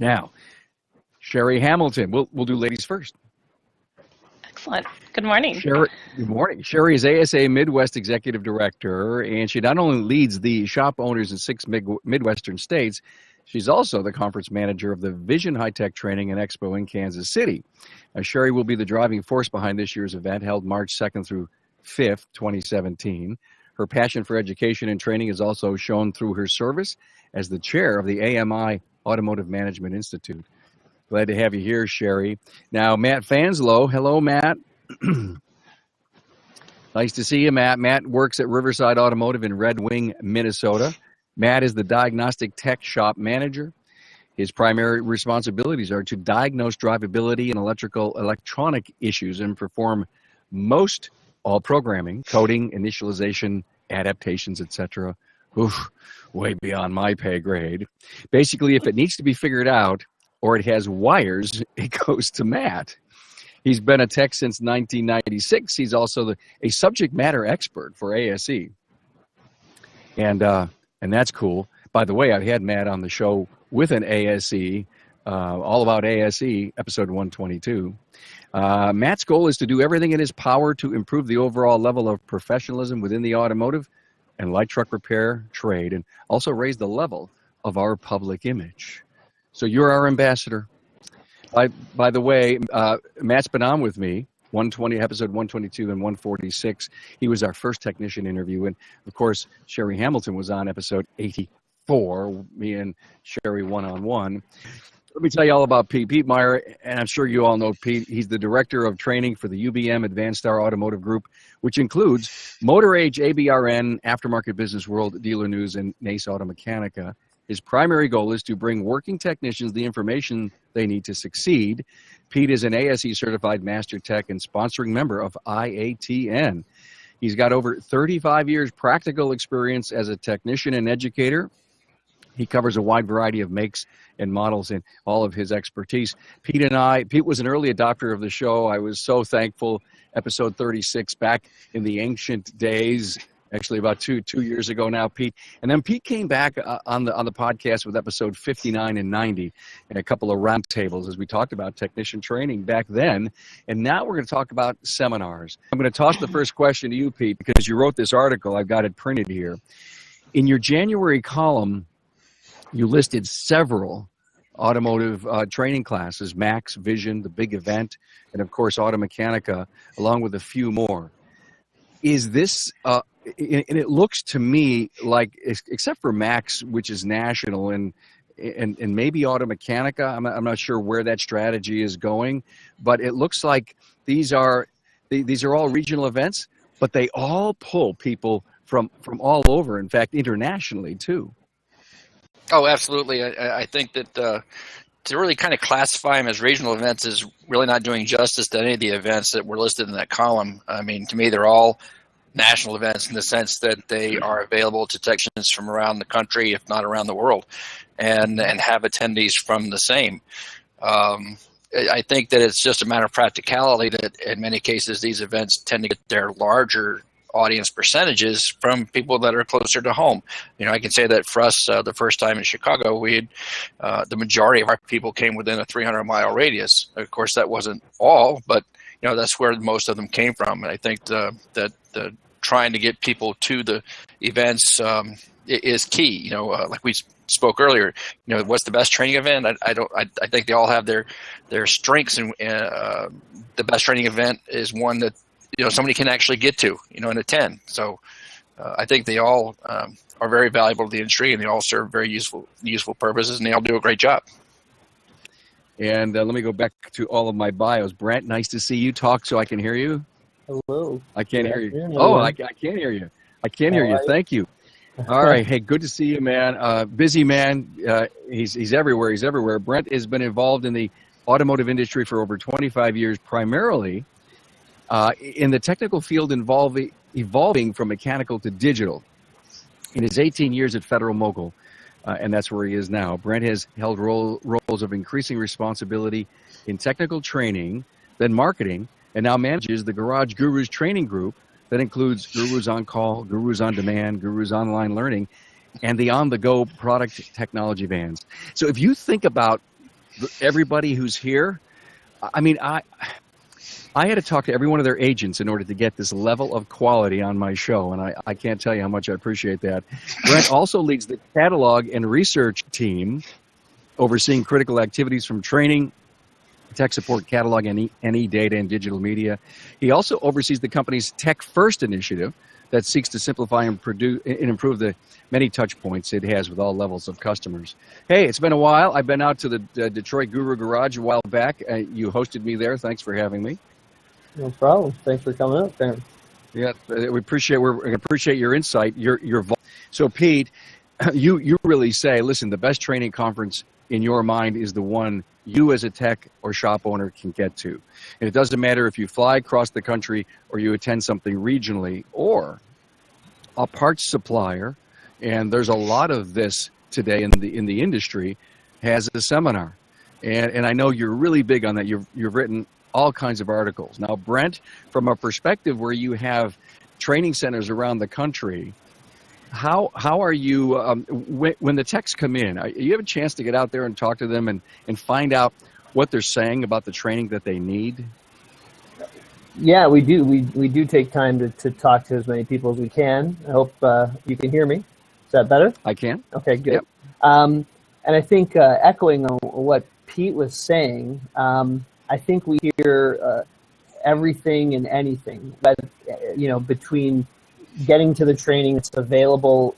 Now, Sherry Hamilton. We'll do ladies first. Excellent. Good morning. Sherry, good morning. Sherry is ASA Midwest Executive Director, and she not only leads the shop owners in 6 Midwestern states, she's also the conference manager of the Vision High Tech Training and Expo in Kansas City. Sherry will be the driving force behind this year's event, held March 2nd through 5th, 2017. Her passion for education and training is also shown through her service as the chair of the AMI Automotive Management Institute. Glad to have you here, Sherry. Now, Matt Fanslow. Hello, Matt. Nice to see you, Matt. Matt works at Riverside Automotive in Red Wing, Minnesota. Matt is the diagnostic tech shop manager. His primary responsibilities are to diagnose drivability and electronic issues and perform most all programming, coding, initialization, adaptations, etc. Oof, way beyond my pay grade. Basically, if it needs to be figured out or it has wires, it goes to Matt. He's been a tech since 1996. He's also a subject matter expert for ASE. And that's cool. By the way, I've had Matt on the show with an ASE, all about ASE, episode 122. Matt's goal is to do everything in his power to improve the overall level of professionalism within the automotive and light truck repair trade, and also raise the level of our public image. So you're our ambassador. By the way, Matt's been on with me, episode 122 and 146. He was our first technician interview. And, of course, Sherry Hamilton was on episode 84, me and Sherry one-on-one. Let me tell you all about Pete. Pete Meyer, and I'm sure you all know Pete. He's the director of training for the UBM Advanced Star Automotive Group, which includes Motor Age, ABRN, Aftermarket Business World, Dealer News, and NACE Automechanica. His primary goal is to bring working technicians the information they need to succeed. Pete is an ASE certified master tech and sponsoring member of IATN. He's got over 35 years practical experience as a technician and educator. He covers a wide variety of makes and models in all of his expertise. Pete was an early adopter of the show. I was so thankful. Episode 36 back in the ancient days, actually about two years ago now, Pete. And then Pete came back on the podcast with episode 59 and 90 and a couple of roundtables as we talked about technician training back then. And now we're going to talk about seminars. I'm going to toss the first question to you, Pete, because you wrote this article. I've got it printed here. In your January column, you listed several automotive training classes, Max, Vision, the big event, and of course Automechanica, along with a few more. Is this, and it looks to me like, except for Max, which is national, and maybe Automechanica, I'm not sure where that strategy is going, but it looks like these are all regional events, but they all pull people from all over, in fact, internationally too. Oh, absolutely. I think that to really kind of classify them as regional events is really not doing justice to any of the events that were listed in that column. I mean, to me, they're all national events in the sense that they are available to technicians from around the country, if not around the world, and have attendees from the same. I think that it's just a matter of practicality that in many cases these events tend to get their larger audience percentages from people that are closer to home. You know, I can say that for us, the first time in Chicago, we had the majority of our people came within a 300-mile radius. Of course, that wasn't all, but you know that's where most of them came from. And I think that trying to get people to the events is key. You know, like we spoke earlier. You know, what's the best training event? I think they all have their strengths, and the best training event is one that somebody can actually get to, and attend. So I think they all are very valuable to the industry, and they all serve very useful purposes, and they all do a great job. And let me go back to all of my bios. Brent, nice to see you. Talk so I can hear you. Hello. I can't hear you. Oh, I can't hear you. I can't hear you. Thank you. All right. Hey, good to see you, man. Busy man. He's everywhere. He's everywhere. Brent has been involved in the automotive industry for over 25 years, primarily in the technical field evolving from mechanical to digital. In his 18 years at Federal Mogul, and that's where he is now, Brent has held roles of increasing responsibility in technical training, then marketing, and now manages the Garage Gurus training group that includes Gurus on Call, Gurus on Demand, Gurus Online Learning, and the on-the-go product technology vans. So if you think about everybody who's here. I mean, I had to talk to every one of their agents in order to get this level of quality on my show, and I can't tell you how much I appreciate that. Brent also leads the catalog and research team, overseeing critical activities from training, tech support, catalog, NE data, and digital media. He also oversees the company's Tech First initiative that seeks to simplify and improve the many touch points it has with all levels of customers. Hey, it's been a while. I've been out to the Detroit Guru Garage a while back. You hosted me there. Thanks for having me. No problem. Thanks for coming up, Darren. Yeah, we appreciate your insight. So, Pete, you really say, listen, the best training conference in your mind is the one you as a tech or shop owner can get to. And it doesn't matter if you fly across the country or you attend something regionally or a parts supplier, and there's a lot of this today in the industry, has a seminar. And I know you're really big on that. You've written all kinds of articles. Now, Brent, from a perspective where you have training centers around the country, how are you, when the techs come in, you have a chance to get out there and talk to them and find out what they're saying about the training that they need? Yeah, we do. We do take time to talk to as many people as we can. I hope you can hear me. Is that better? I can. Okay, good. Yep. And I think echoing on what Pete was saying, I think we hear everything and anything, but between getting to the training that's available,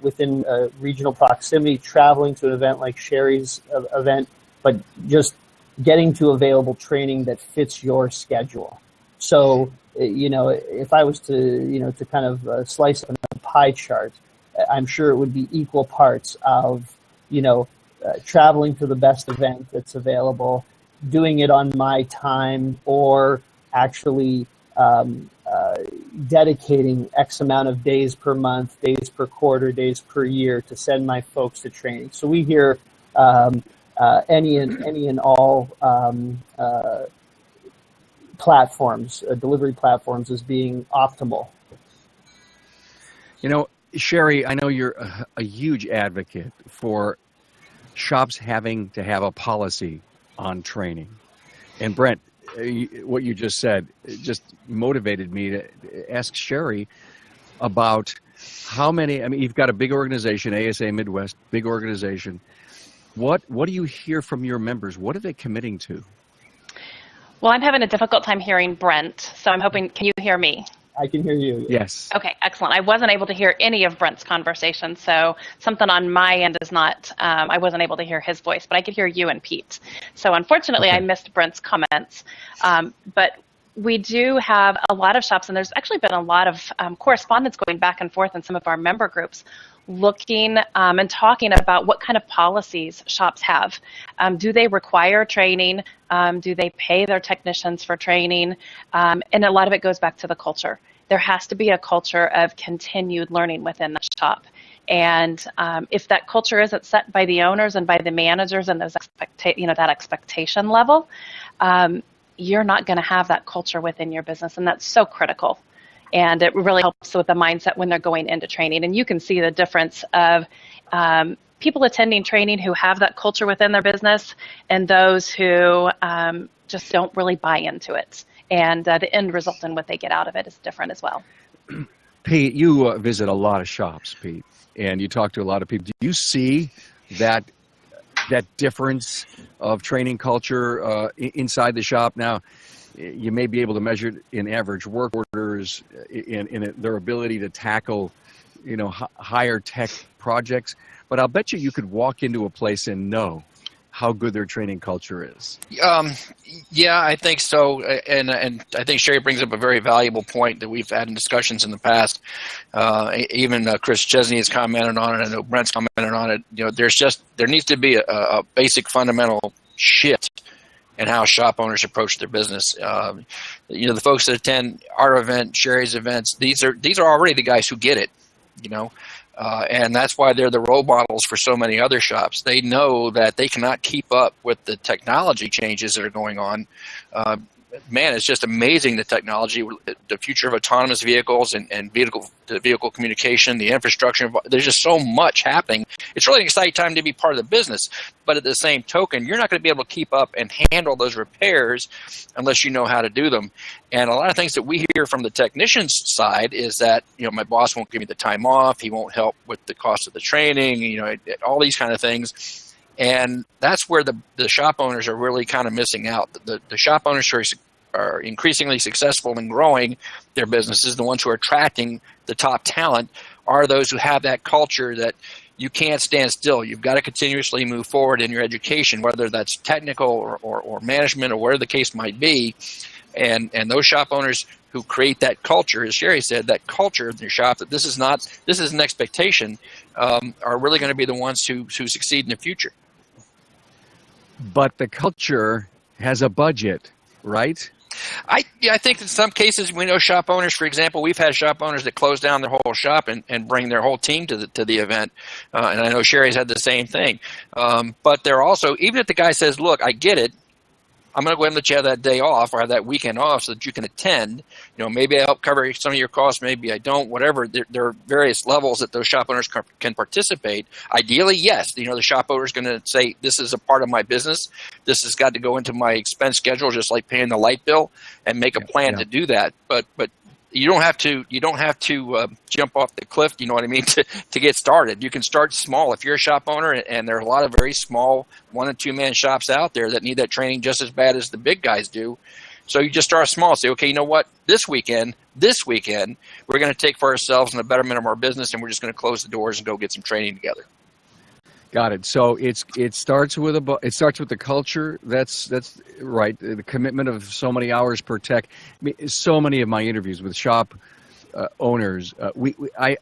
within regional proximity, traveling to an event like Sherry's event, but just getting to available training that fits your schedule. So, if I was to kind of slice on a pie chart, I'm sure it would be equal parts of, traveling to the best event that's available, doing it on my time, or actually dedicating X amount of days per month, days per quarter, days per year to send my folks to training. So we hear any and all platforms, delivery platforms, as being optimal. Sherry, I know you're a huge advocate for shops having to have a policy on training. And Brent, what you just said just motivated me to ask Sherry about how many, you've got a big organization, ASA Midwest, big organization. What do you hear from your members? What are they committing to? Well, I'm having a difficult time hearing Brent, so I'm hoping, can you hear me? I can hear you. Yes. Okay, excellent. I wasn't able to hear any of Brent's conversation, so something on my end is not, I wasn't able to hear his voice, but I could hear you and Pete. So unfortunately, Okay. I missed Brent's comments, but we do have a lot of shops, and there's actually been a lot of correspondence going back and forth in some of our member groups, looking and talking about what kind of policies shops have. Do they require training? Do they pay their technicians for training? And a lot of it goes back to the culture. There has to be a culture of continued learning within the shop. And if that culture isn't set by the owners and by the managers and those that expectation level, you're not going to have that culture within your business, and that's so critical. And it really helps with the mindset when they're going into training. And you can see the difference of people attending training who have that culture within their business and those who just don't really buy into it. And the end result and what they get out of it is different as well. Pete, you visit a lot of shops, Pete, and you talk to a lot of people. Do you see that difference of training culture inside the shop? Now, you may be able to measure it in average work orders, in their ability to tackle, higher tech projects. But I'll bet you could walk into a place and know how good their training culture is. Yeah, I think so. And I think Sherry brings up a very valuable point that we've had in discussions in the past. Even Chris Chesney has commented on it. I know Brent's commented on it. There needs to be a basic fundamental shift and how shop owners approach their business. The folks that attend our event, Sherry's events, these are already the guys who get it, and that's why they're the role models for so many other shops. They know that they cannot keep up with the technology changes that are going on. man, it's just amazing, the technology, the future of autonomous vehicles and vehicle communication, the infrastructure. There's just so much happening. It's really an exciting time to be part of the business. But at the same token, you're not going to be able to keep up and handle those repairs unless you know how to do them. And a lot of things that we hear from the technician's side is that, my boss won't give me the time off. He won't help with the cost of the training, all these kind of things. And that's where the shop owners are really kind of missing out. The shop owners who are increasingly successful in growing their businesses, the ones who are attracting the top talent, are those who have that culture that you can't stand still. You've got to continuously move forward in your education, whether that's technical or management or whatever the case might be. And those shop owners who create that culture, as Sherry said, that culture in their shop, that this is an expectation, are really going to be the ones who succeed in the future. But the culture has a budget, right? I think in some cases we know shop owners, for example, we've had shop owners that close down their whole shop and bring their whole team to the event. And I know Sherry's had the same thing. But they're also, even if the guy says, look, I get it, I'm going to go ahead and let you have that day off or have that weekend off so that you can attend. Maybe I help cover some of your costs, maybe I don't, whatever. There are various levels that those shop owners can participate. Ideally, yes, the shop owner is going to say, this is a part of my business. This has got to go into my expense schedule, just like paying the light bill, and make a plan to do that. But you don't have to jump off the cliff, you know what I mean, to get started. You can start small. If you're a shop owner, and there are a lot of very small 1- and 2-man shops out there that need that training just as bad as the big guys do. So you just start small. Say, okay, you know what? This weekend, we're going to take for ourselves and the betterment of our business, and we're just going to close the doors and go get some training together. Got it. So it starts with the culture. That's right. The commitment of so many hours per tech. I mean, so many of my interviews with shop owners, I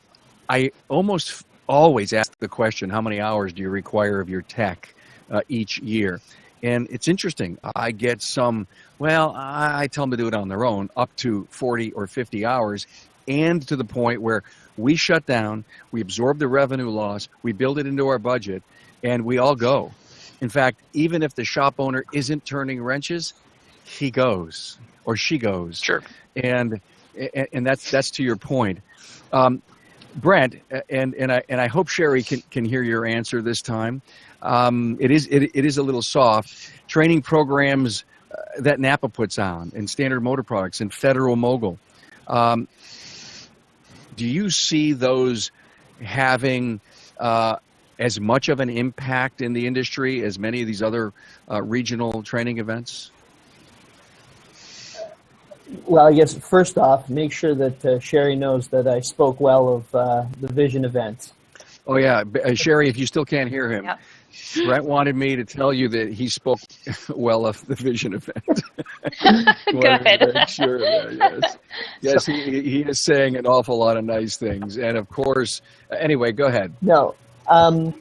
almost always ask the question, how many hours do you require of your tech each year? And it's interesting. I get some. Well, I tell them to do it on their own, up to 40 or 50 hours, and to the point where we shut down, we absorb the revenue loss, we build it into our budget, and we all go. In fact, even if the shop owner isn't turning wrenches, he goes or she goes. Sure. And that's to your point. Brent, and I hope Sherry can hear your answer this time. It is a little soft. Training programs that Napa puts on, and Standard Motor Products, and Federal Mogul. Do you see those having as much of an impact in the industry as many of these other regional training events? Well, I guess first off, make sure that Sherry knows that I spoke well of the Vision event. Oh, yeah. Sherry, if you still can't hear him, Brent wanted me to tell you that he spoke well of the Vision event. Good. Sure of that, yes, he is saying an awful lot of nice things. And, of course, anyway, go ahead. No, I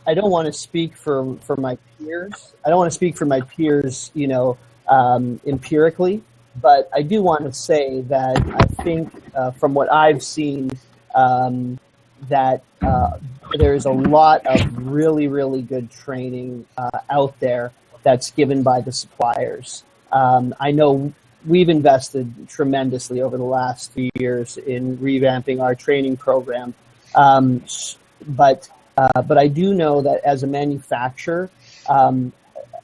don't want to speak for my peers. I don't want to speak for my peers, empirically. But I do want to say that I think from what I've seen, that there's a lot of really, really good training out there that's given by the suppliers. I know we've invested tremendously over the last few years in revamping our training program. But I do know that as a manufacturer,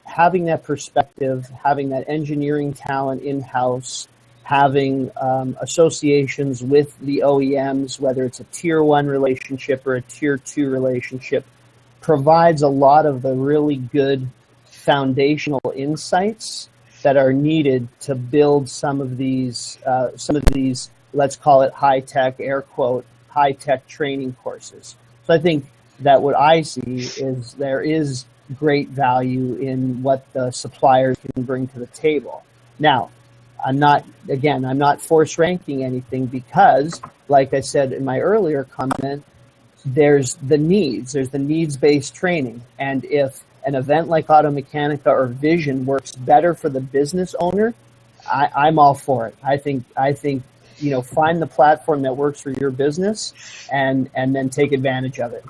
having that perspective, having that engineering talent in-house, having associations with the OEMs, whether it's a tier 1 relationship or a tier 2 relationship, provides a lot of the really good foundational insights that are needed to build some of these, let's call it high-tech, air quote, high-tech training courses. So I think that what I see is there is great value in what the suppliers can bring to the table. Now, I'm not force ranking anything because, like I said in my earlier comment, there's the needs-based training. And if an event like Automechanica or Vision works better for the business owner, I'm all for it. I think find the platform that works for your business and then take advantage of it.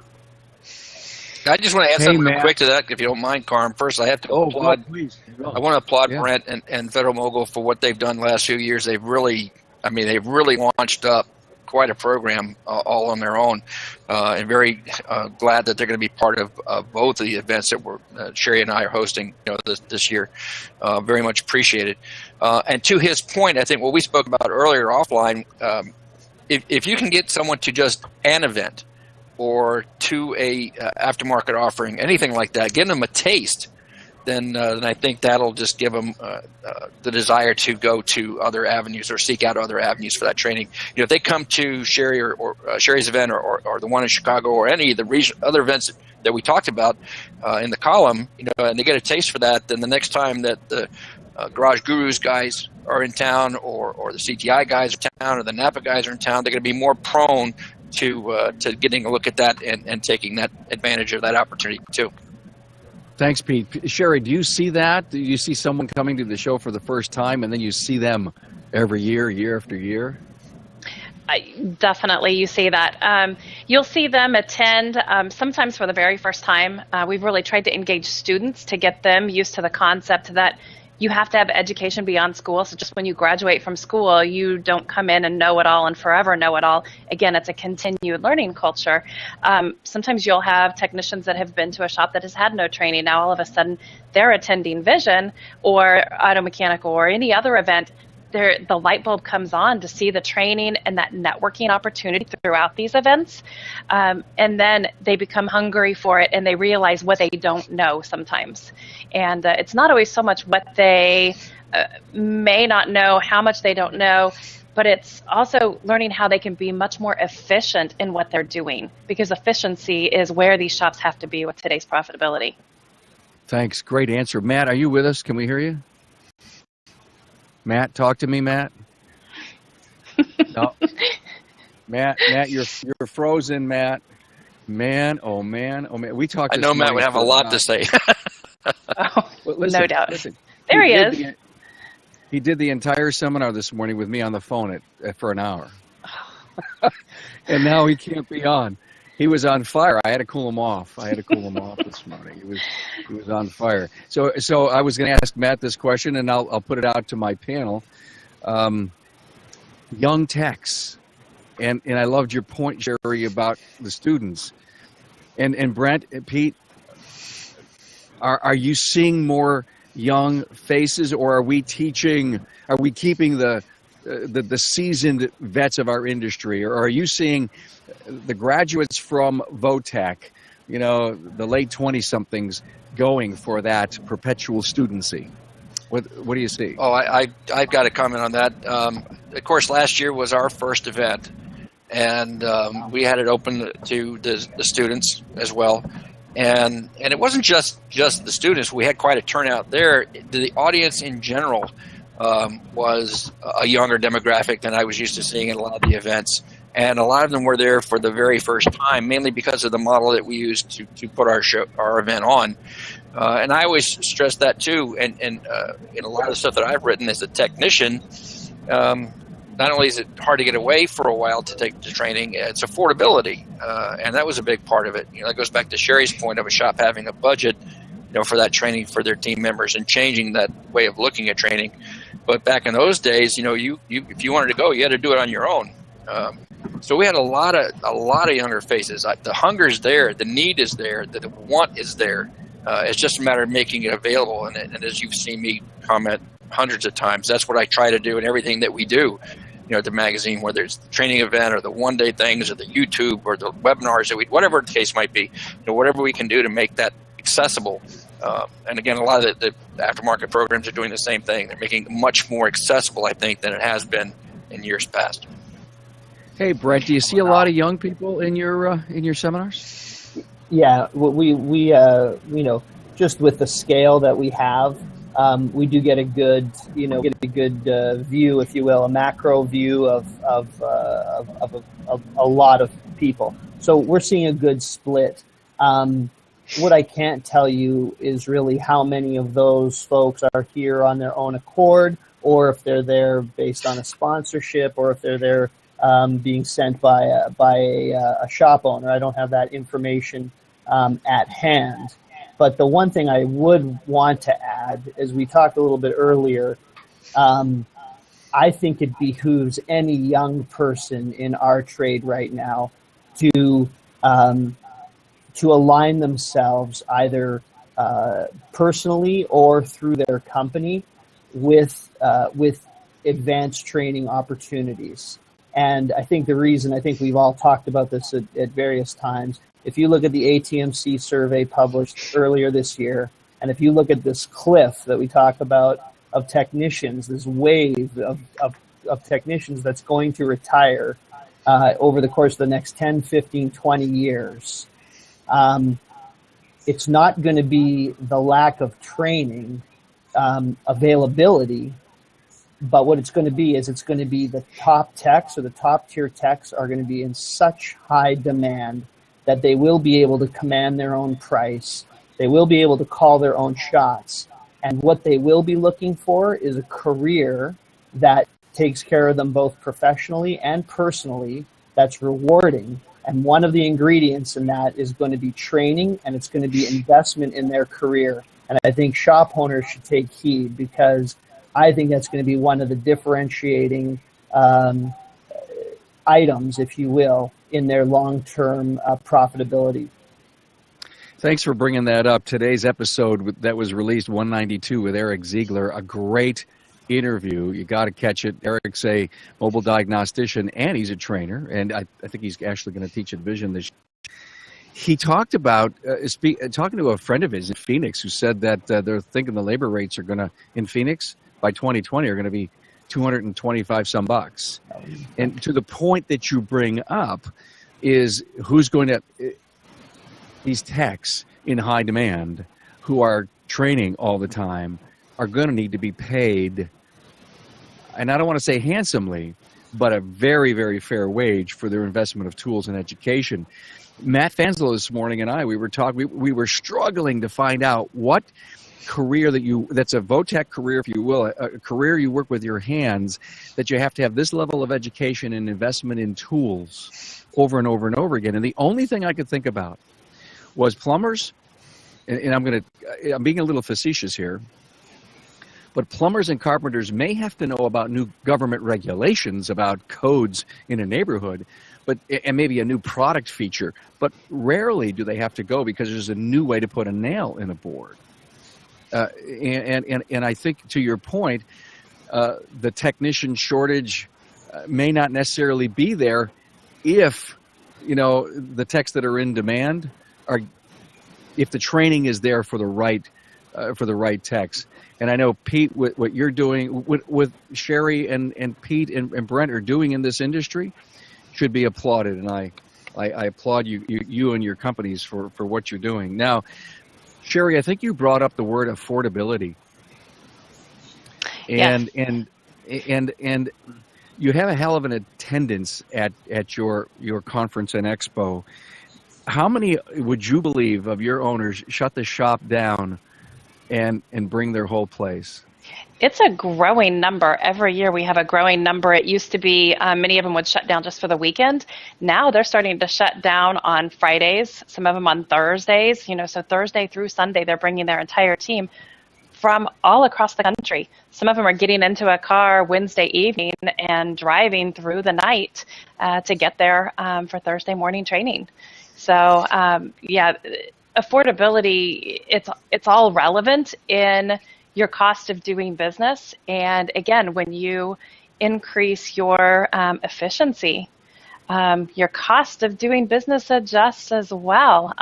I just want to add Hey, something real Matt. quick to that, if you don't mind, Carm. First, I have to applaud. Please. I want to applaud Yeah. Brent and Federal Mogul for what they've done the last few years. They've really launched up quite a program all on their own, and very glad that they're going to be part of both of the events that Sherry and I are hosting, this year. Very much appreciated. And to his point, I think what we spoke about earlier offline, if you can get someone to just an event or to a aftermarket offering, anything like that, give them a taste, then I think that'll just give them the desire to go to other avenues or seek out other avenues for that training. If they come to Sherry or Sherry's event or the one in Chicago or any of the other events that we talked about in the column, and they get a taste for that, then the next time that the Garage Gurus guys are in town or the CTI guys are in town or the Napa guys are in town, they're going to be more prone to getting a look at that and taking that advantage of that opportunity too. Thanks, Pete. Sherry, do you see that? Do you see someone coming to the show for the first time and then you see them every year, year after year? Definitely, you see that. You'll see them attend sometimes for the very first time. We've really tried to engage students to get them used to the concept that you have to have education beyond school. So just when you graduate from school, you don't come in and know it all and forever know it all. Again, it's a continued learning culture. Sometimes you'll have technicians that have been to a shop that has had no training. Now all of a sudden they're attending Vision or Auto Mechanical or any other event. The light bulb comes on to see the training and that networking opportunity throughout these events. And then they become hungry for it and they realize what they don't know sometimes. And it's not always so much what they may not know, how much they don't know, but it's also learning how they can be much more efficient in what they're doing, because efficiency is where these shops have to be with today's profitability. Thanks. Great answer. Matt, are you with us? Can we hear you? Matt, talk to me, Matt. No. Matt, you're frozen, Matt. Man, oh man. We talked. I know Matt would have a lot to say. Oh, listen, no doubt. Listen, There he is. He did the entire seminar this morning with me on the phone for an hour. And now he can't be on. He was on fire. I had to cool him off. This morning. He was on fire. So I was going to ask Matt this question, and I'll put it out to my panel. Young techs, and I loved your point, Jerry, about the students. And Brent, Pete, are you seeing more young faces, or are we keeping the seasoned vets of our industry, or are you seeing the graduates from Votech, the late 20-somethings going for that perpetual studency? What do you see? Oh, I've got to comment on that. Of course, last year was our first event, and we had it open to the students as well. And it wasn't just the students. We had quite a turnout there. The audience in general was a younger demographic than I was used to seeing at a lot of the events. And a lot of them were there for the very first time, mainly because of the model that we used to put our event on. And I always stress that too. And in a lot of the stuff that I've written as a technician, not only is it hard to get away for a while to take the training, it's affordability. And that was a big part of it. That goes back to Sherry's point of a shop having a budget, for that training for their team members and changing that way of looking at training. But back in those days, you if you wanted to go, you had to do it on your own. So we had a lot of younger faces. The hunger's there, the need is there, the want is there. It's just a matter of making it available. And as you've seen me comment hundreds of times, that's what I try to do in everything that we do. At the magazine, whether it's the training event or the one-day things or the YouTube or the webinars that whatever the case might be, whatever we can do to make that accessible. And again, a lot of the aftermarket programs are doing the same thing. They're making it much more accessible, I think, than it has been in years past. Hey, Brent, do you see a lot of young people in your seminars? Yeah, we just with the scale that we have, we do get a good view, if you will, a macro view of a lot of people. So we're seeing a good split. What I can't tell you is really how many of those folks are here on their own accord, or if they're there based on a sponsorship, or if they're there being sent by a shop owner. I don't have that information at hand. But the one thing I would want to add, as we talked a little bit earlier, I think it behooves any young person in our trade right now to align themselves either personally or through their company with advanced training opportunities. And I think we've all talked about this at various times. If you look at the ATMC survey published earlier this year, and if you look at this cliff that we talk about of technicians, this wave of technicians that's going to retire over the course of the next 10, 15, 20 years, it's not going to be the lack of training availability, but what it's going to be is it's going to be the top techs or the top tier techs are going to be in such high demand that they will be able to command their own price. They will be able to call their own shots. And what they will be looking for is a career that takes care of them both professionally and personally, that's rewarding. And one of the ingredients in that is going to be training, and it's going to be investment in their career. And I think shop owners should take heed, because I think that's going to be one of the differentiating items, if you will, in their long-term profitability. Thanks for bringing that up. Today's episode that was released, 192, with Eric Ziegler, a great interview. You got to catch it. Eric's a mobile diagnostician, and he's a trainer, and I think he's actually going to teach at Vision this year. He talked about talking to a friend of his in Phoenix who said that they're thinking the labor rates are going to, in Phoenix, by 2020, are going to be 225 some bucks. And to the point that you bring up is who's going to, these techs in high demand who are training all the time are going to need to be paid, and I don't want to say handsomely, but a very, very fair wage for their investment of tools and education. Matt Fanslow this morning and I, we were struggling to find out what career that's a VOTEC career, if you will, a career you work with your hands, that you have to have this level of education and investment in tools over and over and over again. And the only thing I could think about was plumbers, and I'm being a little facetious here, but plumbers and carpenters may have to know about new government regulations about codes in a neighborhood, and maybe a new product feature, but rarely do they have to go because there's a new way to put a nail in a board. And I think, to your point, the technician shortage may not necessarily be there if, the techs that are in demand are, if the training is there for the right techs. And I know, Pete, what you're doing, with Sherry and Pete and Brent are doing in this industry should be applauded. And I applaud you and your companies for what you're doing. Now, Sherry, I think you brought up the word affordability. And you have a hell of an attendance at your conference and expo. How many would you believe of your owners shut the shop down and bring their whole place? It's a growing number. Every year we have a growing number. It used to be many of them would shut down just for the weekend. Now they're starting to shut down on Fridays, some of them on Thursdays. So Thursday through Sunday, they're bringing their entire team from all across the country. Some of them are getting into a car Wednesday evening and driving through the night to get there for Thursday morning training. So affordability, it's all relevant in your cost of doing business. And again, when you increase your efficiency, your cost of doing business adjusts as well.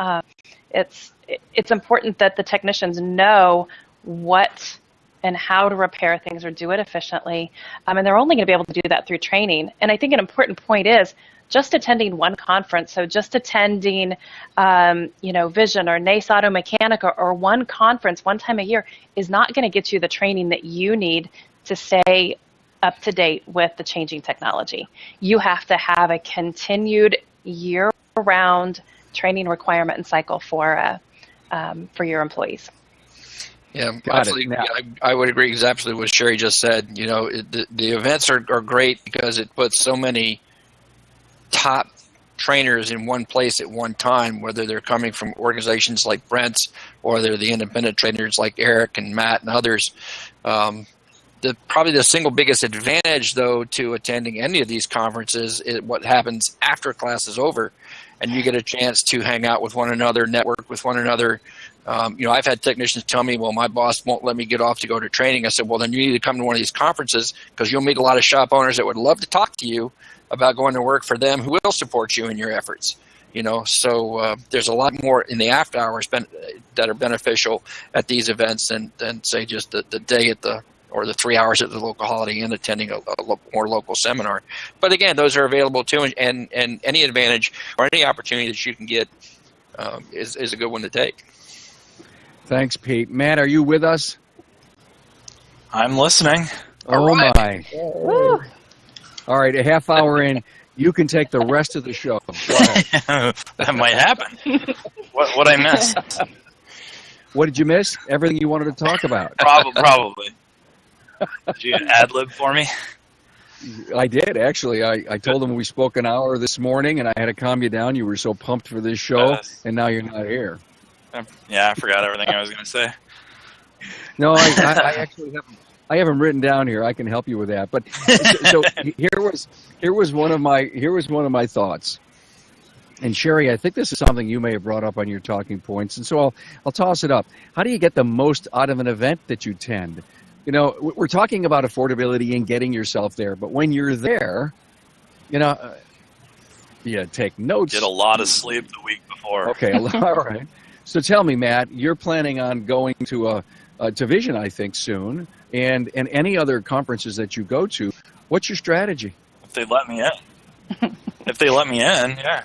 It's important that the technicians know what and how to repair things or do it efficiently. And they're only going to be able to do that through training. And I think an important point is just attending one conference, so just attending, Vision or NACE Auto Mechanic or one conference one time a year is not going to get you the training that you need to stay up to date with the changing technology. You have to have a continued year-round training requirement and cycle for your employees. Yeah, absolutely. I would agree exactly with what Sherry just said. The events are great because it puts so many top trainers in one place at one time, whether they're coming from organizations like Brent's or they're the independent trainers like Eric and Matt and others. Probably the single biggest advantage, though, to attending any of these conferences is what happens after class is over, and you get a chance to hang out with one another, network with one another. I've had technicians tell me, well, my boss won't let me get off to go to training. I said, well, then you need to come to one of these conferences because you'll meet a lot of shop owners that would love to talk to you about going to work for them who will support you in your efforts. So there's a lot more in the after hours that are beneficial at these events than say just the day or the 3 hours at the local Holiday Inn attending a more local seminar. But again, those are available too, and any advantage or any opportunity that you can get is a good one to take. Thanks, Pete. Matt, are you with us? I'm listening. Oh, my. Woo. All right, a half hour in, you can take the rest of the show. Go ahead. That might happen. What I missed? What did you miss? Everything you wanted to talk about. Probably. Did you ad-lib for me? I did, actually. I told them we spoke an hour this morning, and I had to calm you down. You were so pumped for this show, Yes. and now you're not here. Yeah, I forgot everything I was going to say. No, I actually haven't. I have them written down here. I can help you with that. But so here was one of my thoughts. And Sherry, I think this is something you may have brought up on your talking points, and so I'll toss it up. How do you get the most out of an event that you attend? We're talking about affordability and getting yourself there, but when you're there, you take notes. Get a lot of sleep the week before. Okay, all right. So tell me, Matt, you're planning on going to to Vision, I think, soon, and any other conferences that you go to. What's your strategy? If they let me in. Yeah.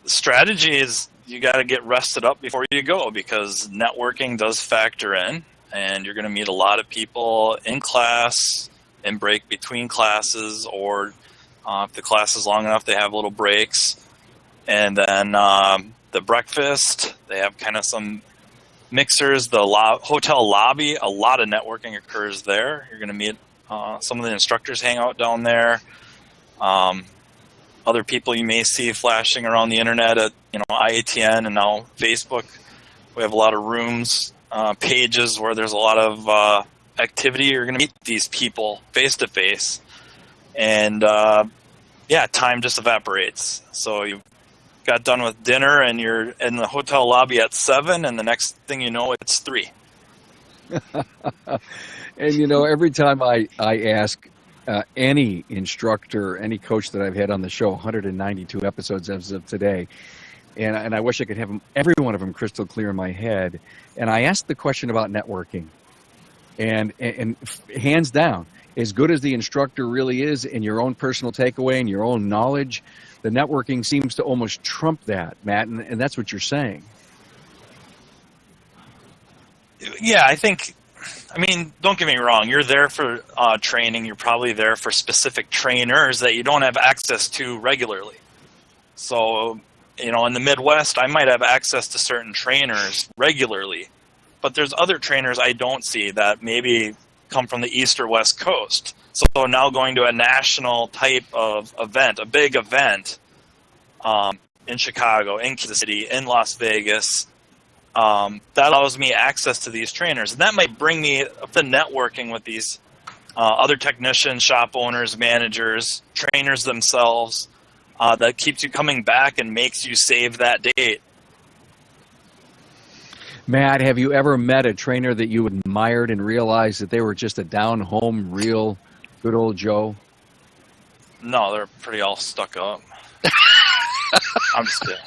The strategy is you got to get rested up before you go, because networking does factor in, and you're going to meet a lot of people in class, in break between classes, or if the class is long enough, they have little breaks. And then the breakfast, they have kind of some mixers. The hotel lobby, a lot of networking occurs there. You're going to meet some of the instructors hang out down there. Other people you may see flashing around the internet at IATN and now Facebook. We have a lot of rooms, pages where there's a lot of activity. You're going to meet these people face to face, and time just evaporates. So you got done with dinner and you're in the hotel lobby at 7, and the next thing you know, it's 3. And every time I ask any instructor, any coach that I've had on the show, 192 episodes as of today, and I wish I could have every one of them crystal clear in my head, and I asked the question about networking, and hands down, as good as the instructor really is in your own personal takeaway and your own knowledge, the networking seems to almost trump that, Matt, and that's what you're saying. Yeah, don't get me wrong. You're there for training. You're probably there for specific trainers that you don't have access to regularly. So, in the Midwest, I might have access to certain trainers regularly, but there's other trainers I don't see that maybe come from the East or West Coast. So now going to a national type of event, a big event in Chicago, in Kansas City, in Las Vegas, that allows me access to these trainers. And that might bring me up to networking with these other technicians, shop owners, managers, trainers themselves, that keeps you coming back and makes you save that date. Matt, have you ever met a trainer that you admired and realized that they were just a down-home, real, good old Joe? No, they're pretty all stuck up. I'm just kidding.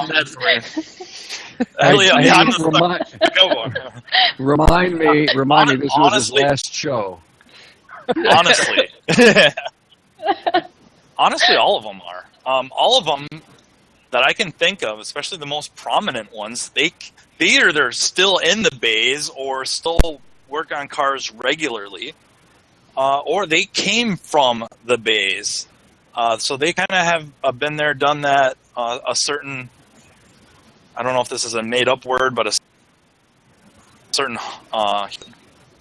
That's Remind me, this was his last show. Honestly, all of them are. All of them that I can think of, especially the most prominent ones, they either they're still in the bays or still work on cars regularly, or they came from the bays. So they kind of have been there, done that, a certain, I don't know if this is a made-up word, but a certain,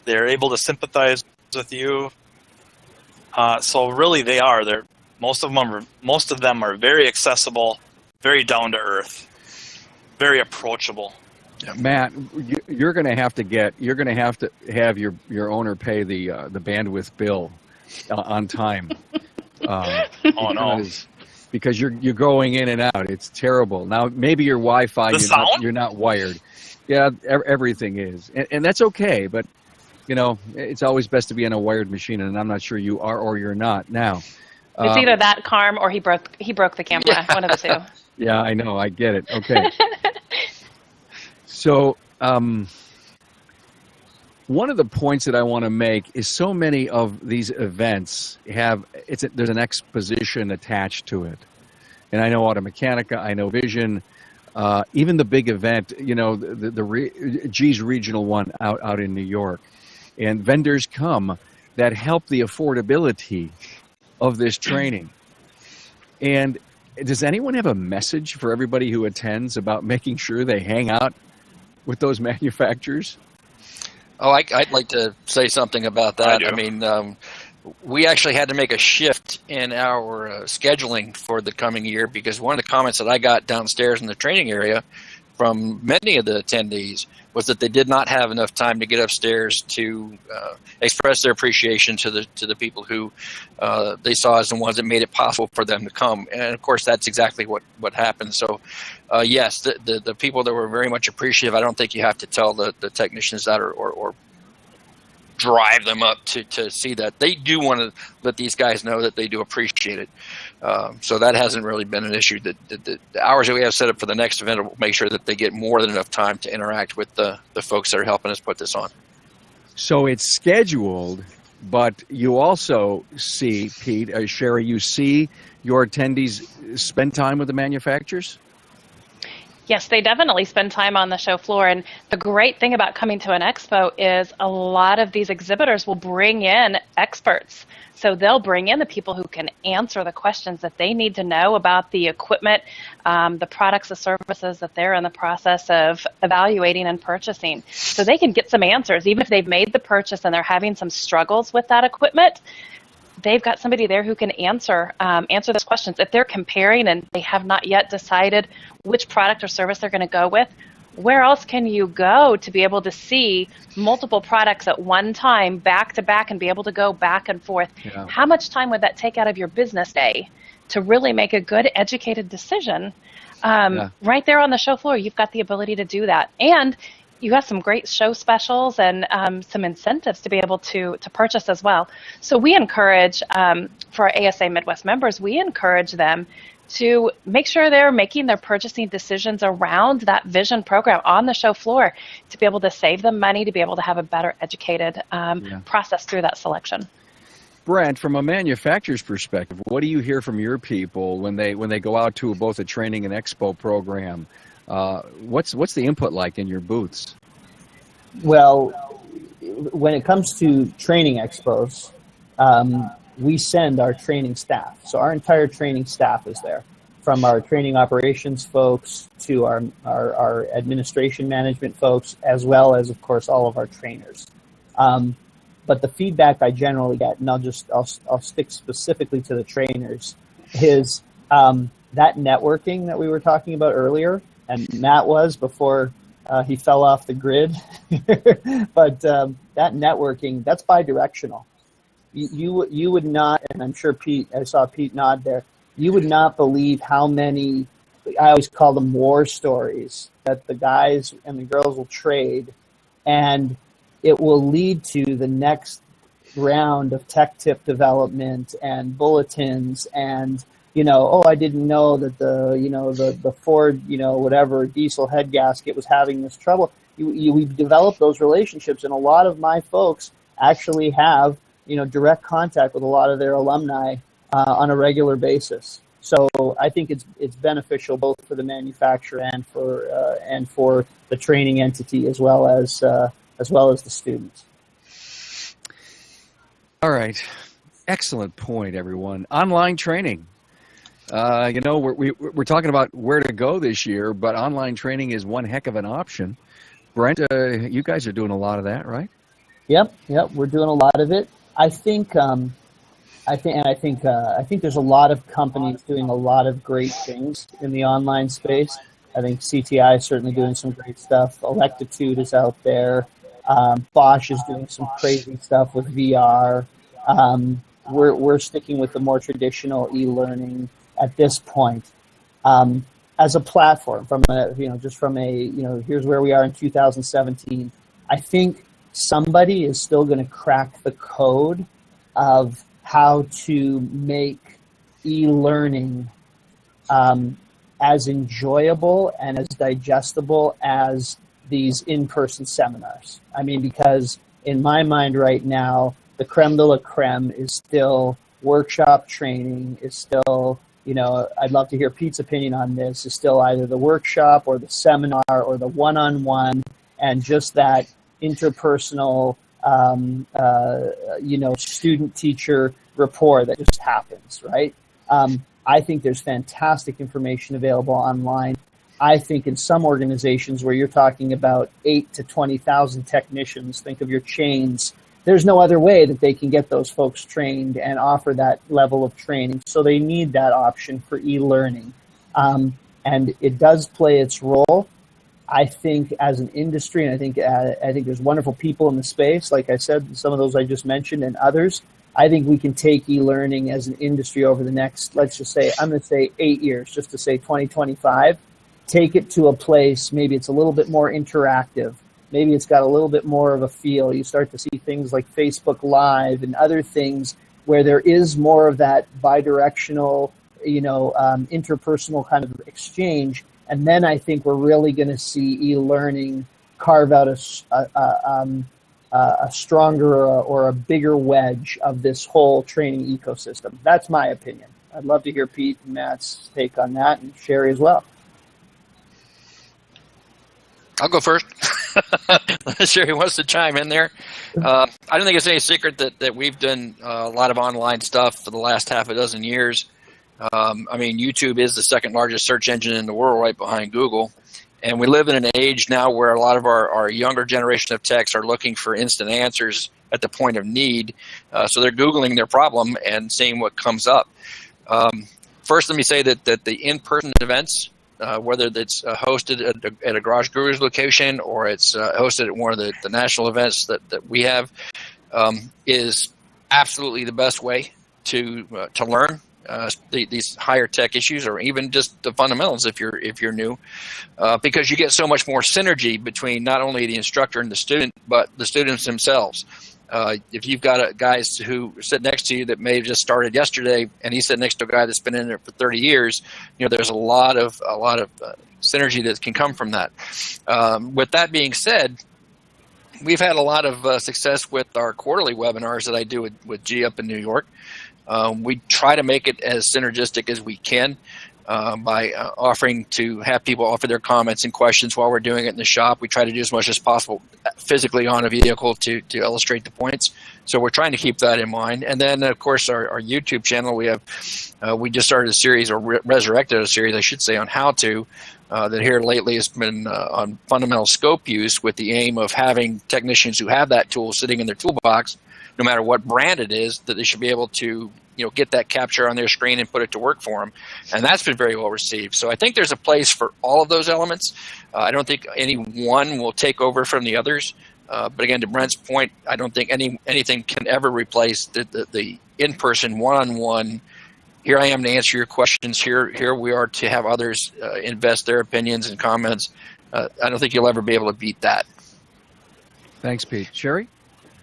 they're able to sympathize with you. So really, they are. Most of them are very accessible, very down to earth, very approachable. Matt, you're going to have to have your owner pay the bandwidth bill on time. Oh no. Because you're going in and out. It's terrible. Now maybe your Wi-Fi, you're not wired. Yeah, everything is, and that's okay. But it's always best to be on a wired machine, and I'm not sure you are or you're not now. It's either that, Carm, or he broke the camera. Yeah. One of the two. Yeah, I know. I get it. Okay. So one of the points that I want to make is so many of these events there's an exposition attached to it. And I know Automechanica, I know Vision, even the big event, the G's regional one out in New York. And vendors come that help the affordability of this training. And does anyone have a message for everybody who attends about making sure they hang out with those manufacturers? Oh, I'd like to say something about that. I mean, we actually had to make a shift in our scheduling for the coming year, because one of the comments that I got downstairs in the training area from many of the attendees was that they did not have enough time to get upstairs to express their appreciation to the people who they saw as the ones that made it possible for them to come. And of course, that's exactly what happened. So yes, the people that were very much appreciative, I don't think you have to tell the technicians that or drive them up to see that. They do want to let these guys know that they do appreciate it. So that hasn't really been an issue. The hours that we have set up for the next event will make sure that they get more than enough time to interact with the folks that are helping us put this on. So it's scheduled, but you also see, Pete, Sherry, you see your attendees spend time with the manufacturers? Yes, they definitely spend time on the show floor. And the great thing about coming to an expo is a lot of these exhibitors will bring in experts. So they'll bring in the people who can answer the questions that they need to know about the equipment, the products, the services that they're in the process of evaluating and purchasing. So they can get some answers. Even if they've made the purchase and they're having some struggles with that equipment, they've got somebody there who can answer those questions. If they're comparing and they have not yet decided which product or service they're going to go with, where else can you go to be able to see multiple products at one time, back to back, and be able to go back and forth? Yeah. How much time would that take out of your business day to really make a good, educated decision? Right there on the show floor, you've got the ability to do that. And you have some great show specials and some incentives to be able to purchase as well. So we encourage, for our ASA Midwest members, we encourage them to make sure they're making their purchasing decisions around that Vision program on the show floor to be able to save them money, to be able to have a better educated process through that selection. Brent, from a manufacturer's perspective, what do you hear from your people when they go out to both a training and expo program? What's the input like in your booths? Well, when it comes to training expos, we send our training staff. So our entire training staff is there, from our training operations folks to our administration management folks, as well as, of course, all of our trainers. But the feedback I generally get, and I'll stick specifically to the trainers, is that networking that we were talking about earlier, and Matt was before he fell off the grid. But that networking, that's bi-directional. You would not, and I'm sure Pete, I saw Pete nod there, you would not believe how many, I always call them war stories, that the guys and the girls will trade, and it will lead to the next round of tech tip development and bulletins and, I didn't know that the Ford, whatever diesel head gasket was having this trouble. We've developed those relationships, and a lot of my folks actually have direct contact with a lot of their alumni on a regular basis. So I think it's beneficial both for the manufacturer and for the training entity as well as the students. All right, excellent point, everyone. Online training. We're talking about where to go this year, but online training is one heck of an option. Brent, you guys are doing a lot of that, right? Yep, we're doing a lot of it. I think there's a lot of companies doing a lot of great things in the online space. I think CTI is certainly doing some great stuff. Electitude is out there. Bosch is doing some crazy stuff with VR. We're sticking with the more traditional e-learning at this point. As a platform, here's where we are in 2017. I think somebody is still going to crack the code of how to make e-learning as enjoyable and as digestible as these in-person seminars. I mean, because in my mind right now, the creme de la creme is still workshop training, is still, I'd love to hear Pete's opinion on this, is still either the workshop or the seminar or the one-on-one, and just that interpersonal student-teacher rapport that just happens, right? I think there's fantastic information available online. I think in some organizations where you're talking about 8 to 20,000 technicians, think of your chains, there's no other way that they can get those folks trained and offer that level of training. So they need that option for e-learning. And it does play its role. I think as an industry, and I think there's wonderful people in the space, like I said, some of those I just mentioned and others. I think we can take e-learning as an industry over the next, let's just say, I'm going to say 8 years, just to say 2025, take it to a place, maybe it's a little bit more interactive. Maybe it's got a little bit more of a feel. You start to see things like Facebook Live and other things where there is more of that bidirectional, interpersonal kind of exchange. And then I think we're really going to see e-learning carve out a stronger or a bigger wedge of this whole training ecosystem. That's my opinion. I'd love to hear Pete and Matt's take on that, and Sherry as well. I'll go first. Sherry wants to chime in there. I don't think it's any secret that we've done a lot of online stuff for the last half a dozen years. YouTube is the second largest search engine in the world, right behind Google. And we live in an age now where a lot of our younger generation of techs are looking for instant answers at the point of need. So they're Googling their problem and seeing what comes up. First, let me say that the in-person events, whether it's hosted at a Garage Gurus location or it's hosted at one of the national events that we have, is absolutely the best way to learn these higher tech issues, or even just the fundamentals if you're new, because you get so much more synergy between not only the instructor and the student, but the students themselves. If you've got guys who sit next to you that may have just started yesterday, and he's sitting next to a guy that's been in there for 30 years, there's a lot of synergy that can come from that. With that being said, we've had a lot of success with our quarterly webinars that I do with G up in New York. We try to make it as synergistic as we can by offering to have people offer their comments and questions while we're doing it in the shop. We try to do as much as possible physically on a vehicle to illustrate the points. So we're trying to keep that in mind. And then, of course, our YouTube channel, we just started a series, or resurrected a series, I should say, on how to. That here lately has been on fundamental scope use, with the aim of having technicians who have that tool sitting in their toolbox, no matter what brand it is, that they should be able to get that capture on their screen and put it to work for them. And that's been very well received. So I think there's a place for all of those elements. I don't think any one will take over from the others. But again, to Brent's point, I don't think anything can ever replace the in-person one-on-one. Here I am to answer your questions. Here we are to have others invest their opinions and comments. I don't think you'll ever be able to beat that. Thanks, Pete. Sherry?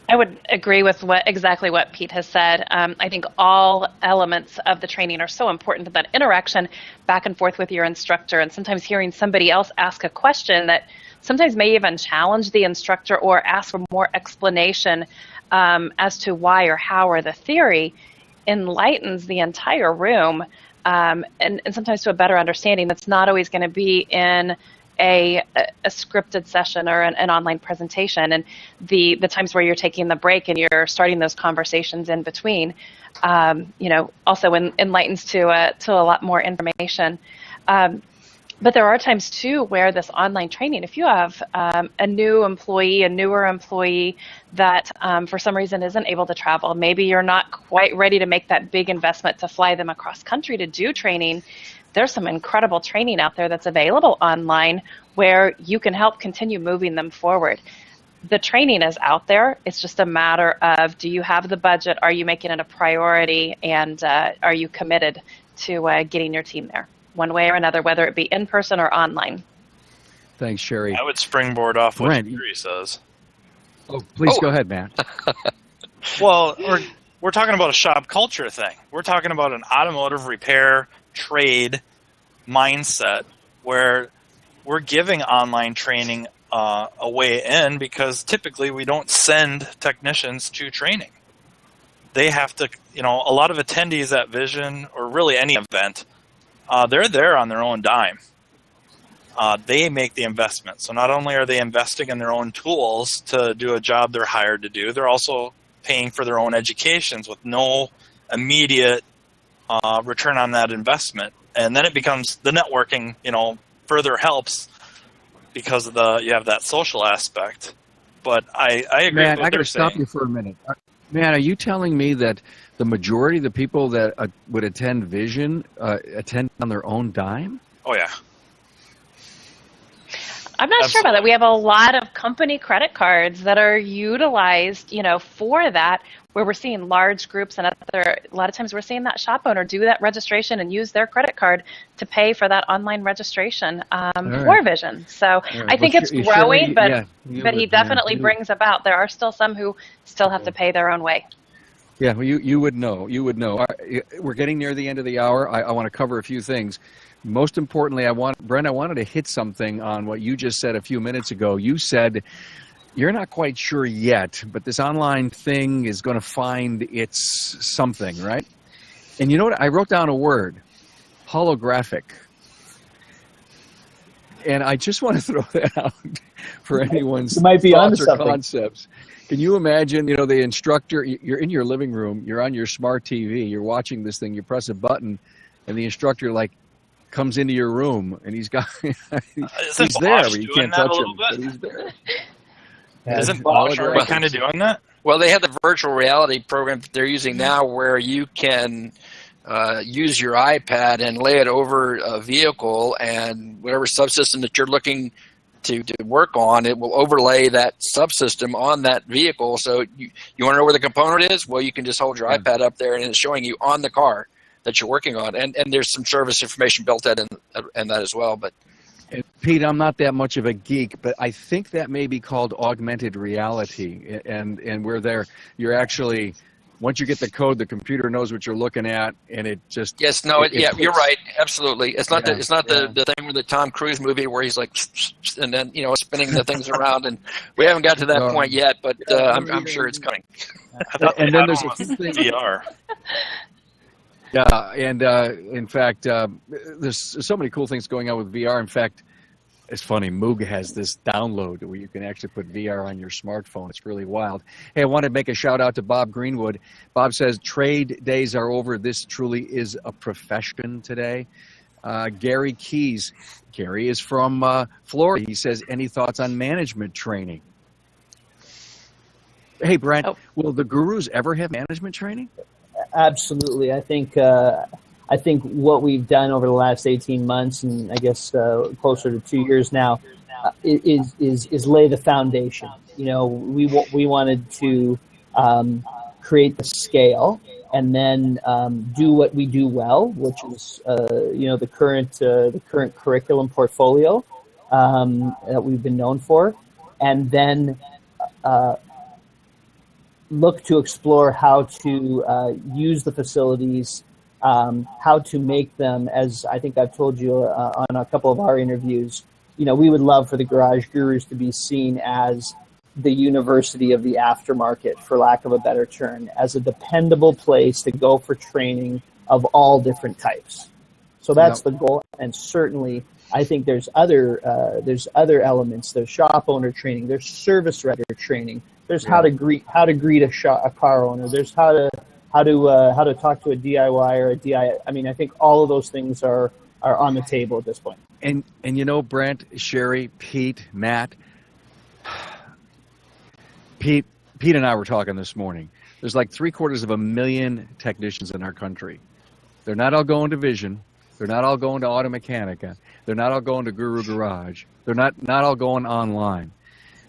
I would agree with exactly what Pete has said. I think all elements of the training are so important, that interaction back and forth with your instructor, and sometimes hearing somebody else ask a question that sometimes may even challenge the instructor or ask for more explanation as to why or how or the theory, enlightens the entire room, and sometimes to a better understanding that's not always going to be in a scripted session or an online presentation. And the times where you're taking the break and you're starting those conversations in between, also enlightens to a lot more information. But there are times too where this online training, if you have a new employee, a newer employee that for some reason isn't able to travel, maybe you're not quite ready to make that big investment to fly them across country to do training, there's some incredible training out there that's available online where you can help continue moving them forward. The training is out there. It's just a matter of, do you have the budget? Are you making it a priority? And are you committed to getting your team there one way or another, whether it be in person or online? Thanks, Sherry. I would springboard off what Brent. Sherry says. Oh, please go ahead, Matt. Well, we're talking about a shop culture thing. We're talking about an automotive repair trade mindset where we're giving online training a way in, because typically we don't send technicians to training. They have to, a lot of attendees at Vision, or really any event, they're there on their own dime. They make the investment. So not only are they investing in their own tools to do a job they're hired to do, they're also paying for their own educations with no immediate return on that investment. And then it becomes the networking, further helps because of you have that social aspect. But I agree Matt, with what I got they're to stop saying. you for a minute. Matt, are you telling me that the majority of the people that would attend Vision attend on their own dime? Oh, yeah. I'm not sure about that. We have a lot of company credit cards that are utilized, for that, where we're seeing large groups, and a lot of times we're seeing that shop owner do that registration and use their credit card to pay for that online registration for Vision. So I think it's growing, but he definitely brings about. There are still some who still have to pay their own way. Yeah, well, you would know. You would know. We're getting near the end of the hour. I want to cover a few things. Most importantly, Brent, I wanted to hit something on what you just said a few minutes ago. You said you're not quite sure yet, but this online thing is going to find its something, right? And you know what? I wrote down a word, holographic. And I just want to throw that out for anyone's might be onto thoughts or something. concepts. Can you imagine, the instructor, you're in your living room, you're on your smart TV, you're watching this thing, you press a button, and the instructor, comes into your room, and he's got, he's there, but you can't touch him, but he's there. Isn't Bosch already kind of doing that? Well, they have the virtual reality program that they're using now where you can use your iPad and lay it over a vehicle, and whatever subsystem that you're looking to work on, it will overlay that subsystem on that vehicle. So you want to know where the component is? Well, you can just hold your iPad up there, and it's showing you on the car that you're working on. And there's some service information built in that as well. But Pete, I'm not that much of a geek, but I think that may be called augmented reality, and where you're actually, once you get the code, the computer knows what you're looking at, and it just you're right, absolutely. It's not the thing with the Tom Cruise movie where he's and then spinning the things around, and we haven't got to that point yet, but I'm sure it's coming. And then there's a few things. VR. Yeah, and in fact, there's so many cool things going on with VR. In fact, it's funny, Moog has this download where you can actually put VR on your smartphone. It's really wild. Hey, I want to make a shout out to Bob Greenwood. Bob says, trade days are over. This truly is a profession today. Gary Keys. Gary is from Florida. He says, any thoughts on management training? Hey, Brent, will the gurus ever have management training? Absolutely. I think what we've done over the last 18 months, and I guess closer to 2 years now, is lay the foundation. We wanted to create the scale, and then do what we do well, which is the current curriculum portfolio that we've been known for, and then look to explore how to use the facilities, how to make them, as I think I've told you on a couple of our interviews, we would love for the Garage Gurus to be seen as the university of the aftermarket, for lack of a better term, as a dependable place to go for training of all different types. So that's the goal, and certainly I think there's other elements. There's shop owner training, there's service writer training, there's how to greet a car owner. There's how to talk to a DIY or a DI. I mean, I think all of those things are on the table at this point. And you know, Brent, Sherry, Pete, Matt, Pete and I were talking this morning. There's like 750,000 technicians in our country. They're not all going to Vision. They're not all going to Automechanica. They're not all going to Guru Garage. They're not all going online.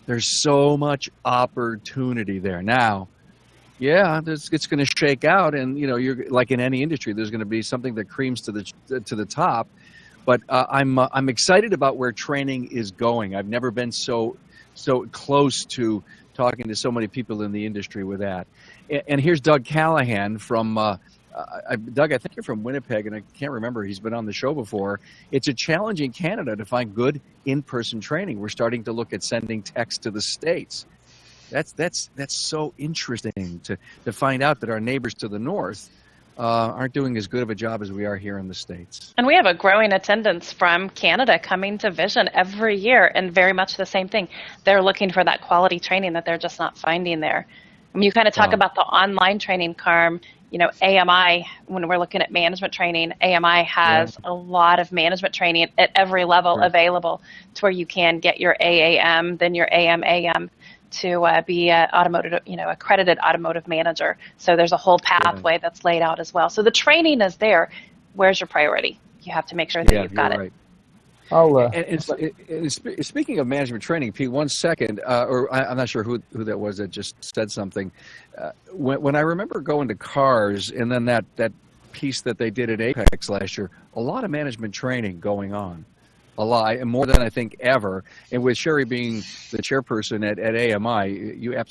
There's so much opportunity there. Now, yeah, it's going to shake out, and you know, you're like in any industry, there's going to be something that creams to the top. But I'm excited about where training is going. I've never been so close to talking to so many people in the industry with that. And here's Doug Callahan from Doug. I think you're from Winnipeg, and I can't remember. He's been on the show before. It's a challenge in Canada to find good in-person training. We're starting to look at sending techs to the States. That's so interesting to find out that our neighbors to the north aren't doing as good of a job as we are here in the States. And we have a growing attendance from Canada coming to Vision every year, and very much the same thing. They're looking for that quality training that they're just not finding there. I mean, you kind of talk about the online training, Carm. You know, AMI, when we're looking at management training, AMI has a lot of management training at every level available, to where you can get your AAM, then your AMAM, to be a accredited automotive manager. So there's a whole pathway that's laid out as well. So the training is there. Where's your priority? You have to make sure that you've got it. Right. And speaking of management training, Pete, 1 second, or I'm not sure who that was that just said something. When I remember going to Cars, and then that piece that they did at Apex last year, a lot of management training going on. A lot, and more than I think ever. And with Sherry being the chairperson at AMI, you're in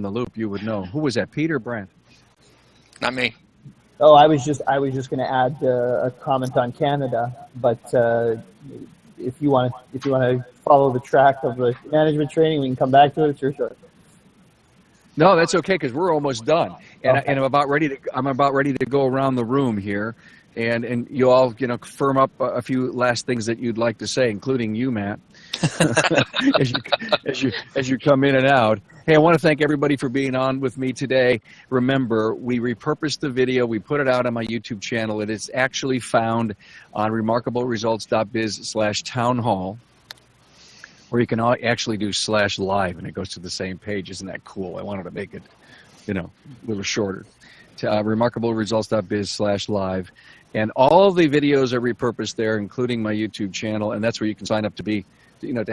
the loop. You would know. Who was that, Pete or Brent? Not me. Oh, I was just going to add a comment on Canada, but if you want to follow the track of the management training, we can come back to it. Sure. No, that's okay, because we're almost done, and I'm about ready to go around the room here, and you all firm up a few last things that you'd like to say, including you, Matt, as you come in and out. Hey, I want to thank everybody for being on with me today. Remember, we repurposed the video. We put it out on my YouTube channel. It is actually found on remarkableresults.biz/townhall, or you can actually do /live, and it goes to the same page. Isn't that cool? I wanted to make it, a little shorter. To remarkableresults.biz/live. And all the videos are repurposed there, including my YouTube channel, and that's where you can sign up to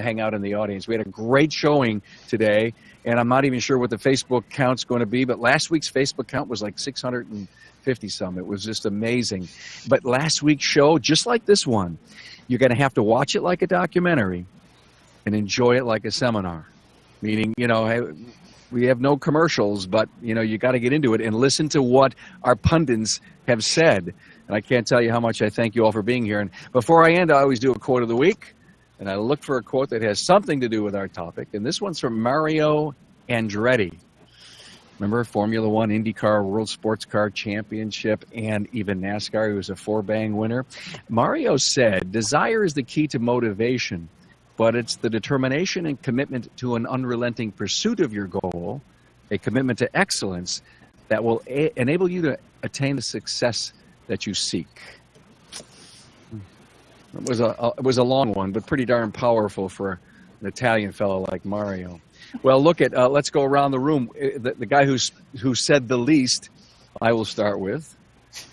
hang out in the audience. We had a great showing today, and I'm not even sure what the Facebook count's going to be, but last week's Facebook count was like 650 some. It was just amazing. But last week's show, just like this one, you're going to have to watch it like a documentary and enjoy it like a seminar. Meaning, we have no commercials, but you got to get into it and listen to what our pundits have said. And I can't tell you how much I thank you all for being here. And before I end, I always do a quote of the week. And I look for a quote that has something to do with our topic. And this one's from Mario Andretti. Remember, Formula One, IndyCar, World Sports Car Championship, and even NASCAR. He was a 4-bang winner. Mario said, "Desire is the key to motivation, but it's the determination and commitment to an unrelenting pursuit of your goal, a commitment to excellence, that will enable you to attain the success that you seek." It was a long one, but pretty darn powerful for an Italian fellow like Mario. Well, look at let's go around the room. The guy who said the least, I will start with,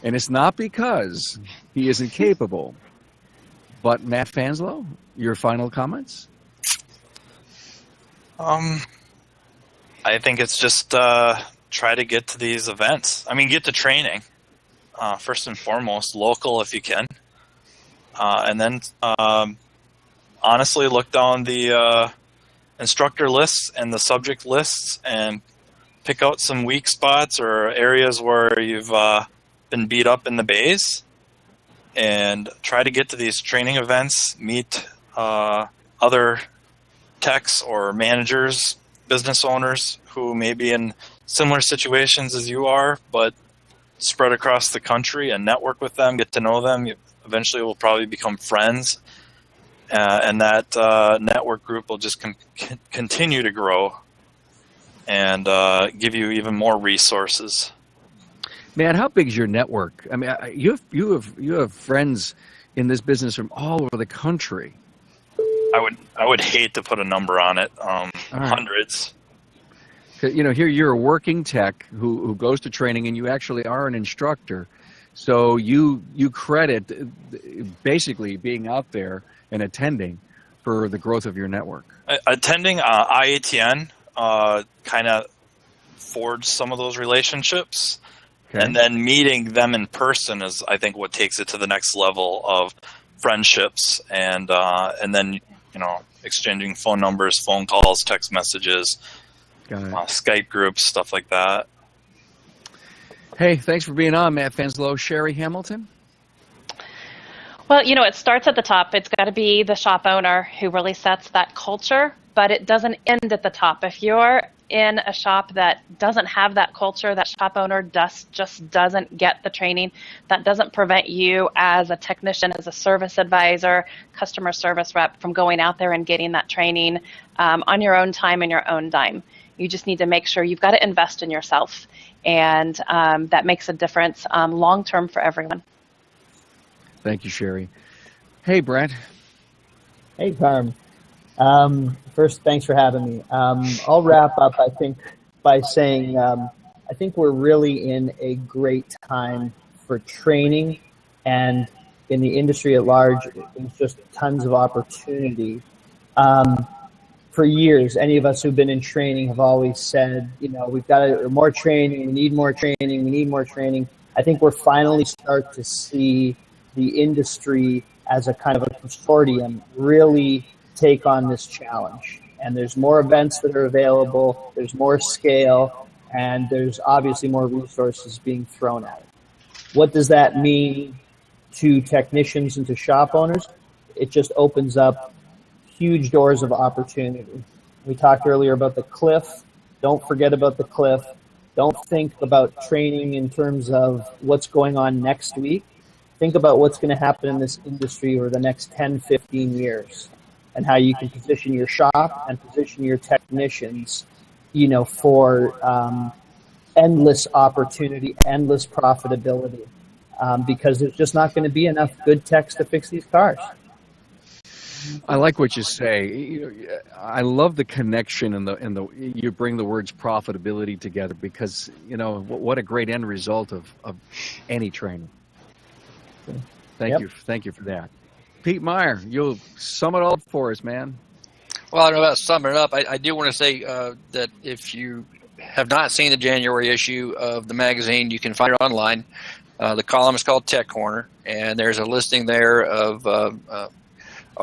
and it's not because he isn't capable. But Matt Fanslow, your final comments? I think it's just try to get to these events. I mean, get to training first and foremost, local if you can. And then, honestly, look down the instructor lists and the subject lists and pick out some weak spots or areas where you've been beat up in the bays, and try to get to these training events, meet other techs or managers, business owners who may be in similar situations as you are, but spread across the country, and network with them, get to know them. Eventually we'll probably become friends, and that network group will just continue to grow and give you even more resources. Man, how big is your network? I mean, you have friends, in this business from all over the country? I would hate to put a number on it. right. Hundreds. You know, here you're a working tech who goes to training, and you actually are an instructor. So you credit basically being out there and attending for the growth of your network. Attending IATN kind of forged some of those relationships. Okay. And then meeting them in person is, I think, what takes it to the next level of friendships, and then, you know, exchanging phone numbers, phone calls, text messages, Skype groups, stuff like that. Hey, thanks for being on, Matt Fanslow. Sherry Hamilton? Well, you know, it starts at the top. It's got to be the shop owner who really sets that culture, but it doesn't end at the top. If you're in a shop that doesn't have that culture, that shop owner just doesn't get the training, that doesn't prevent you as a technician, as a service advisor, customer service rep from going out there and getting that training on your own time and your own dime. You just need to make sure you've got to invest in yourself, and that makes a difference long-term for everyone. Thank you, Sherry. Hey, Brent. Hey, Carm. First, thanks for having me. I'll wrap up, I think, by saying I think we're really in a great time for training, and in the industry at large, there's just tons of opportunity. For years, any of us who've been in training have always said, you know, we've got more training, we need more training, we need more training. I think we're finally start to see the industry as a kind of a consortium really take on this challenge. And there's more events that are available, there's more scale, and there's obviously more resources being thrown at it. What does that mean to technicians and to shop owners? It just opens up huge doors of opportunity. We talked earlier about the cliff. Don't forget about the cliff. Don't think about training in terms of what's going on next week. Think about what's going to happen in this industry over the next 10, 15 years, and how you can position your shop and position your technicians, you know, for endless opportunity, endless profitability, because there's just not going to be enough good techs to fix these cars. I like what you say. I love the connection and the you bring the words profitability together, because, you know, what a great end result of any training. Thank you for that. Pete Meyer, you'll sum it all up for us, man. Well, I don't know about summing it up. I do want to say that if you have not seen the January issue of the magazine, you can find it online. The column is called Tech Corner, and there's a listing there of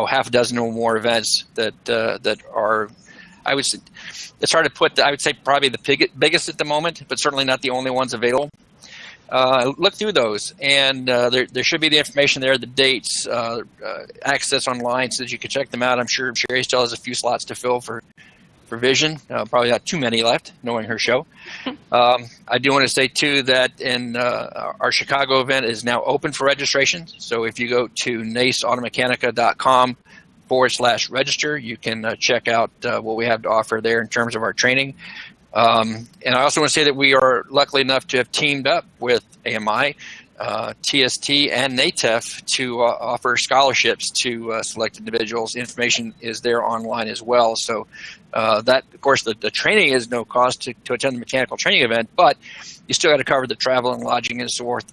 half a dozen or more events that are, I would say, it's hard to put, I would say probably the biggest at the moment, but certainly not the only ones available. Look through those, and there should be the information there, the dates, access online, so that you can check them out. I'm sure Sherry still has a few slots to fill for Vision. Probably not too many left, knowing her show. I do want to say, too, that in our Chicago event is now open for registration. So if you go to naceautomechanica.com/register, you can check out what we have to offer there in terms of our training. And I also want to say that we are lucky enough to have teamed up with AMI, TST, and NATEF to offer scholarships to select individuals. Information is there online as well. So that, of course, the training is no cost to attend the mechanical training event, but you still got to cover the travel and lodging and so forth.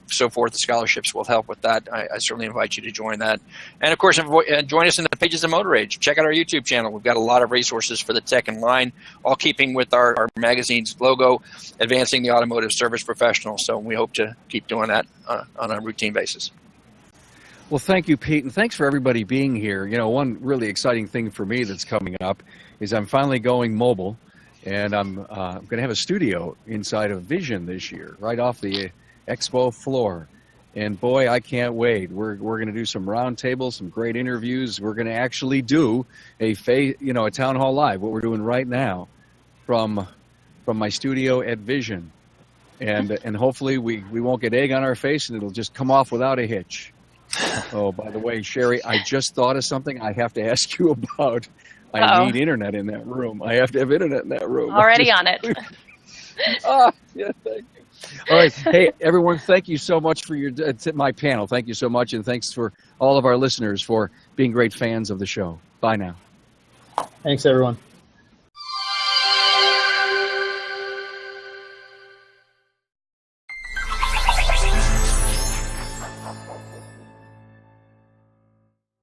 The scholarships will help with that. I certainly invite you to join that. And, of course, join us in the pages of Motor Age. Check out our YouTube channel. We've got a lot of resources for the tech in line, all keeping with our magazine's logo, advancing the automotive service professional. So we hope to keep doing that on a routine basis. Well, thank you, Pete, and thanks for everybody being here. You know, one really exciting thing for me that's coming up is I'm finally going mobile, and I'm going to have a studio inside of Vision this year, right off the expo floor. And boy, I can't wait. We're going to do some roundtables, some great interviews. We're going to actually do a town hall live, what we're doing right now, from my studio at Vision, and hopefully we won't get egg on our face, and it'll just come off without a hitch. Oh, by the way, Sherry, I just thought of something I have to ask you about. I need internet in that room. I have to have internet in that room. Already on it. Yeah, thank you. All right. Hey, everyone, thank you so much for my panel. Thank you so much, and thanks for all of our listeners for being great fans of the show. Bye now. Thanks, everyone.